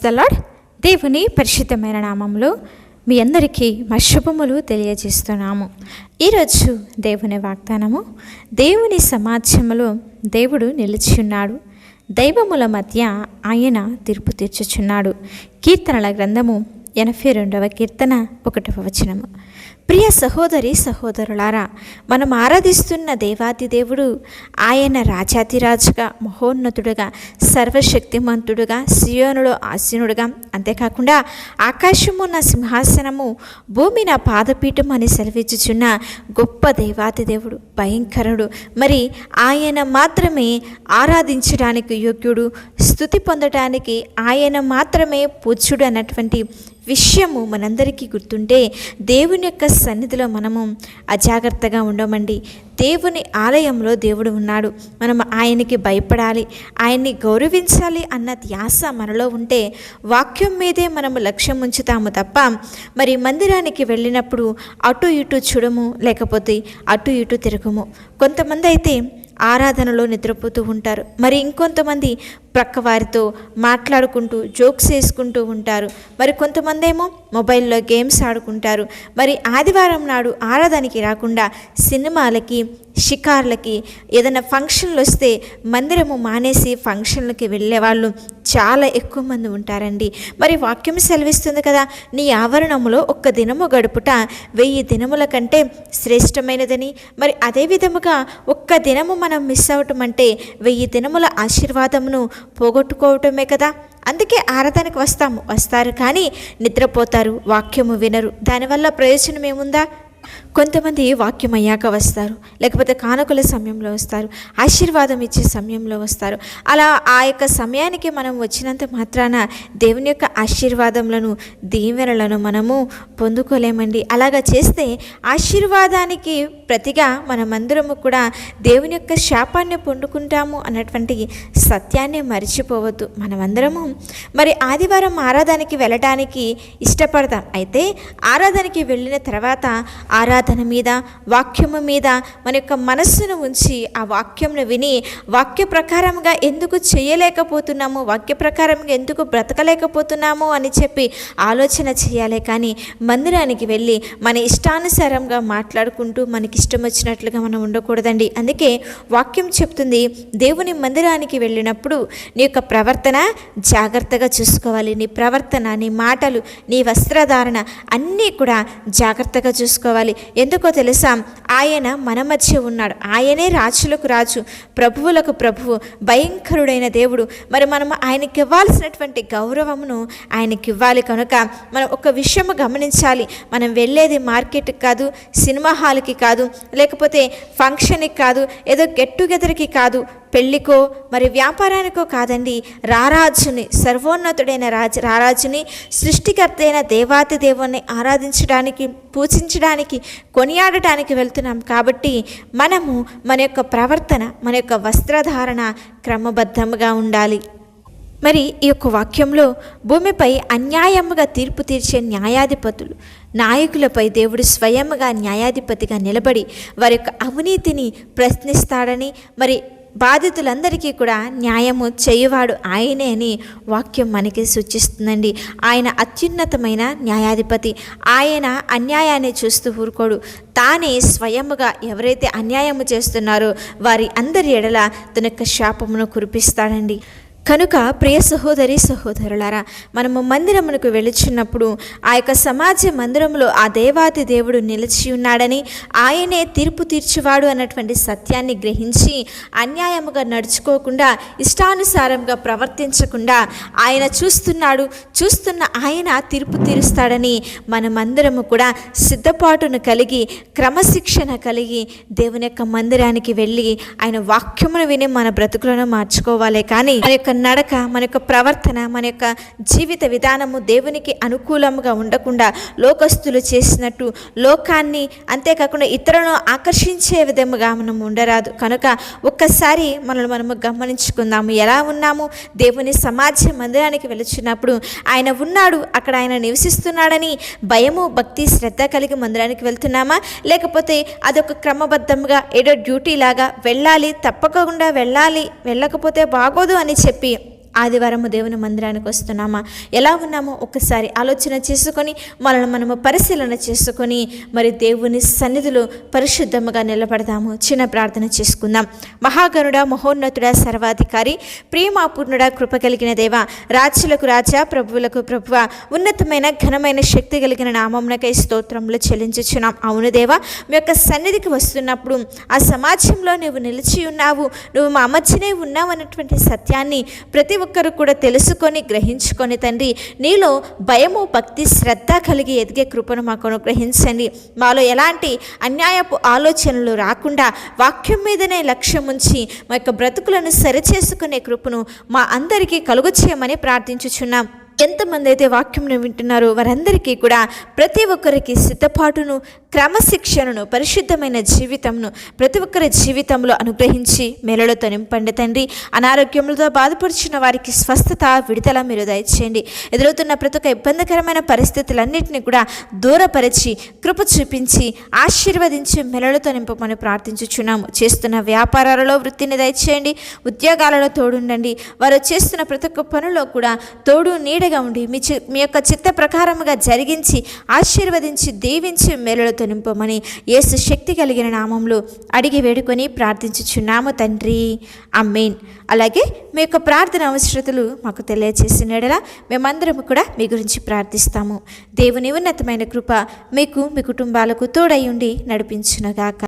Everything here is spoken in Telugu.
The lord. దేవుని పరిశుద్ధమైన నామంలో మీ అందరికీ మా శుభములు తెలియజేస్తున్నాము. ఈరోజు దేవుని వాగ్దానము, దేవుని సమాజంలో దేవుడు నిలిచి ఉన్నాడు, దైవముల మధ్య ఆయన తీర్పు తీర్చుచున్నాడు. కీర్తనల గ్రంథము 82వ కీర్తన 1వ వచనము. ప్రియ సహోదరి సహోదరులారా, మనం ఆరాధిస్తున్న దేవాది దేవుడు ఆయన రాజాతిరాజుగా, మహోన్నతుడుగా, సర్వశక్తిమంతుడుగా, సియోనులో ఆసీనుడుగా, అంతేకాకుండా ఆకాశము నా సింహాసనము, భూమి నా పాదపీఠం అని సెలవిచ్చుచున్న గొప్ప దేవాది దేవుడు, భయంకరుడు. మరి ఆయన మాత్రమే ఆరాధించడానికి యోగ్యుడు, స్తుతి పొందడానికి ఆయన మాత్రమే పూజ్యుడు అన్నటువంటి విషయము మనందరికీ గుర్తుంటే దేవుని యొక్క సన్నిధిలో మనము అజాగ్రత్తగా ఉండమండి. దేవుని ఆలయంలో దేవుడు ఉన్నాడు, మనం ఆయనకి భయపడాలి, ఆయన్ని గౌరవించాలి అన్న ధ్యాస మనలో ఉంటే వాక్యం మీదే మనము లక్ష్యం ఉంచుతాము తప్ప మరి మందిరానికి వెళ్ళినప్పుడు అటు ఇటు చూడము, లేకపోతే అటు ఇటు తిరగము. కొంతమంది అయితే ఆరాధనలో నిద్రపోతూ ఉంటారు, మరి ఇంకొంతమంది ప్రక్కవారితో మాట్లాడుకుంటూ జోక్స్ వేసుకుంటూ ఉంటారు, మరి కొంతమంది ఏమో మొబైల్లో గేమ్స్ ఆడుకుంటారు. మరి ఆదివారం నాడు ఆరాధనకి రాకుండా సినిమాలకి, షికార్లకి, ఏదైనా ఫంక్షన్లు వస్తే మందిరము మానేసి ఫంక్షన్లకి వెళ్ళే వాళ్ళు చాలా ఎక్కువ మంది ఉంటారండి. మరి వాక్యం సెలవిస్తుంది కదా, నీ ఆవరణములో ఒక్క దినము గడుపుట 1000 దినముల కంటే శ్రేష్టమైనదని. మరి అదే విధముగా ఒక్క దినము మనం మిస్ అవటం అంటే 1000 దినముల ఆశీర్వాదమును పోగొట్టుకోవటమే కదా. అందుకే ఆరాధనకు వస్తారు కానీ నిద్రపోతారు, వాక్యము వినరు. దానివల్ల ప్రయోజనం ఏముందా? కొంతమంది వాక్యం అయ్యాక వస్తారు, లేకపోతే కానుకల సమయంలో వస్తారు, ఆశీర్వాదం ఇచ్చే సమయంలో వస్తారు. అలా ఆ యొక్క సమయానికి మనం వచ్చినంత మాత్రాన దేవుని యొక్క ఆశీర్వాదములను, దీవెనలను మనము పొందుకోలేమండి. అలాగా చేస్తే ఆశీర్వాదానికి ప్రతిగా మనమందరము కూడా దేవుని యొక్క శాపాన్ని పొందుకుంటాము అన్నటువంటి సత్యాన్ని మర్చిపోవద్దు. మనమందరము మరి ఆదివారం ఆరాధనకి వెళ్ళడానికి ఇష్టపడతాం. అయితే ఆరాధనకి వెళ్ళిన తర్వాత ఆరాధన మీద, వాక్యము మీద మన యొక్క మనస్సును ఉంచి ఆ వాక్యంను విని వాక్య ప్రకారంగా ఎందుకు చేయలేకపోతున్నాము, వాక్య ప్రకారంగా ఎందుకు బ్రతకలేకపోతున్నాము అని చెప్పి ఆలోచన చేయాలి. కానీ మందిరానికి వెళ్ళి మన ఇష్టానుసారంగా మాట్లాడుకుంటూ మనకి ఇష్టం వచ్చినట్లుగా మనం ఉండకూడదండి. అందుకే వాక్యం చెప్తుంది, దేవుని మందిరానికి వెళ్ళినప్పుడు నీ యొక్క ప్రవర్తన జాగ్రత్తగా చూసుకోవాలి. నీ ప్రవర్తన, నీ మాటలు, నీ వస్త్రధారణ అన్నీ కూడా జాగ్రత్తగా చూసుకోవాలి. ఎందుకో తెలుసా, ఆయన మన మధ్య ఉన్నాడు. ఆయనే రాజులకు రాజు, ప్రభువులకు ప్రభువు, భయంకరుడైన దేవుడు. మరి మనం ఆయనకి ఇవ్వాల్సినటువంటి గౌరవమును ఆయనకి ఇవ్వాలి. కనుక మనం ఒక విషయము గమనించాలి, మనం వెళ్ళేది మార్కెట్కి కాదు, సినిమా హాల్కి కాదు, లేకపోతే ఫంక్షన్కి కాదు, ఏదో గెట్ టుగెదర్కి కాదు, పెళ్ళికో మరి వ్యాపారానికో కాదండి. రారాజుని, సర్వోన్నతుడైన రారాజుని, సృష్టికర్త అయిన దేవాతి దేవుణ్ణి ఆరాధించడానికి, పూజించడానికి, కొనియాడటానికి వెళ్తున్నాం. కాబట్టి మనము మన యొక్క ప్రవర్తన, మన యొక్క వస్త్రధారణ క్రమబద్ధంగా ఉండాలి. మరి ఈ యొక్క వాక్యంలో భూమిపై అన్యాయముగా తీర్పు తీర్చే న్యాయాధిపతులు, నాయకులపై దేవుడు స్వయముగా న్యాయాధిపతిగా నిలబడి వారి యొక్క అవినీతిని ప్రశ్నిస్తాడని, మరి బాధితులందరికీ కూడా న్యాయము చేయువాడు ఆయనే అని వాక్యం మనకి సూచిస్తుందండి. ఆయన అత్యున్నతమైన న్యాయాధిపతి. ఆయన అన్యాయాన్ని చూస్తూ ఊరుకోడు. తానే స్వయముగా ఎవరైతే అన్యాయము చేస్తున్నారో వారి అందరి ఎడల తన యొక్క శాపమును కురిపిస్తాడండి. కనుక ప్రియ సహోదరి సహోదరులారా, మనము మందిరమునకు వెళుచున్నప్పుడు ఆ యొక్క సమాజ మందిరంలో ఆ దేవాది దేవుడు నిలిచి ఉన్నాడని, ఆయనే తీర్పు తీర్చువాడు అన్నటువంటి సత్యాన్ని గ్రహించి అన్యాయముగా నడుచుకోకుండా, ఇష్టానుసారంగా ప్రవర్తించకుండా ఆయన చూస్తున్న ఆయన తీర్పు తీరుస్తాడని మనమందరము కూడా సిద్ధపాటును కలిగి, క్రమశిక్షణ కలిగి దేవుని యొక్క మందిరానికి వెళ్ళి ఆయన వాక్యమును విని మన బ్రతుకులను మార్చుకోవాలి. కానీ మన యొక్క నడక, మన యొక్క ప్రవర్తన, మన యొక్క జీవిత విధానము దేవునికి అనుకూలంగా ఉండకుండా లోకస్తులు చేసినట్టు లోకాన్ని, అంతేకాకుండా ఇతరులను ఆకర్షించే విధముగా మనం ఉండరాదు. కనుక ఒక్కసారి మనము గమనించుకుందాము, ఎలా ఉన్నాము. దేవుని సమాజ మందిరానికి వెళుచున్నప్పుడు ఆయన ఉన్నాడు, అక్కడ ఆయన నివసిస్తున్నాడని భయము, భక్తి, శ్రద్ధ కలిగి మందిరానికి వెళ్తున్నామా, లేకపోతే అదొక క్రమబద్ధంగా ఏదో డ్యూటీ లాగా వెళ్ళాలి, తప్పకుండా వెళ్ళాలి, వెళ్ళకపోతే బాగోదు అని చెప్పి ఆదివారము దేవుని మందిరానికి వస్తున్నామా, ఎలా ఉన్నామో ఒక్కసారి ఆలోచన చేసుకొని మనల్ని మనము పరిశీలన చేసుకొని మరి దేవుని సన్నిధిలో పరిశుద్ధముగా నిలబడదాము. చిన్న ప్రార్థన చేసుకుందాం. మహాగణుడ, మహోన్నతుడ, సర్వాధికారి, ప్రేమాపూర్ణుడ, కృప కలిగిన దేవ, రాజులకు రాజా, ప్రభువులకు ప్రభువ, ఉన్నతమైన ఘనమైన శక్తి కలిగిన నామమునకై స్తోత్రములు చెల్లించుచున్నాం. అవును దేవా, మీ యొక్క సన్నిధికి వస్తున్నప్పుడు ఆ సమాజంలో నువ్వు నిలిచి ఉన్నావు, నువ్వు మా మధ్యనే ఉన్నావు అన్నటువంటి సత్యాన్ని ప్రతి ఒక్కరు కూడా తెలుసుకొని గ్రహించుకొని తండ్రి, నీలో భయము, భక్తి, శ్రద్ధ కలిగి ఎదిగే కృపను మాకు అనుగ్రహించండి. మాలో ఎలాంటి అన్యాయపు ఆలోచనలు రాకుండా వాక్యం మీదనే లక్ష్యం ఉంచి మా యొక్క బ్రతుకులను సరిచేసుకునే కృపను మా అందరికీ కలుగు చేయమని ప్రార్థించుచున్నాం. ఎంతమంది అయితే వాక్యంను వింటున్నారో వారందరికీ కూడా ప్రతి ఒక్కరికి సిద్ధపాటును, క్రమశిక్షణను, పరిశుద్ధమైన జీవితంను ప్రతి ఒక్కరి జీవితంలో అనుగ్రహించి మేలులతో నింపండి తండ్రి. అనారోగ్యములతో బాధపడుచున్న వారికి స్వస్థత, విడుదల మీరు దయచేయండి. ఎదురవుతున్న ప్రతి ఒక్క ఇబ్బందికరమైన పరిస్థితులన్నింటినీ కూడా దూరపరిచి కృప చూపించి ఆశీర్వదించి మేలులతో నింపమని ప్రార్థించుచున్నాము. చేస్తున్న వ్యాపారాలలో వృత్తిని దయచేయండి, ఉద్యోగాలలో తోడుండండి. వారు చేస్తున్న ప్రతి ఒక్క పనుల్లో కూడా తోడు నీడగా ఉండి మీ యొక్క చిత్త ప్రకారముగా జరిగించి ఆశీర్వదించి దీవించి మేలులతో నింపమని యేసు శక్తి కలిగిన నామంలో అడిగి వేడుకొని ప్రార్థించుచున్నాము తండ్రి. ఆమేన్. అలాగే మీ యొక్క ప్రార్థన అవసరతలు మాకు తెలియజేసిన ఎడల మేమందరము కూడా మీ గురించి ప్రార్థిస్తాము. దేవుని ఉన్నతమైన కృప మీకు, మీ కుటుంబాలకు తోడై ఉండి నడిపించునుగాక.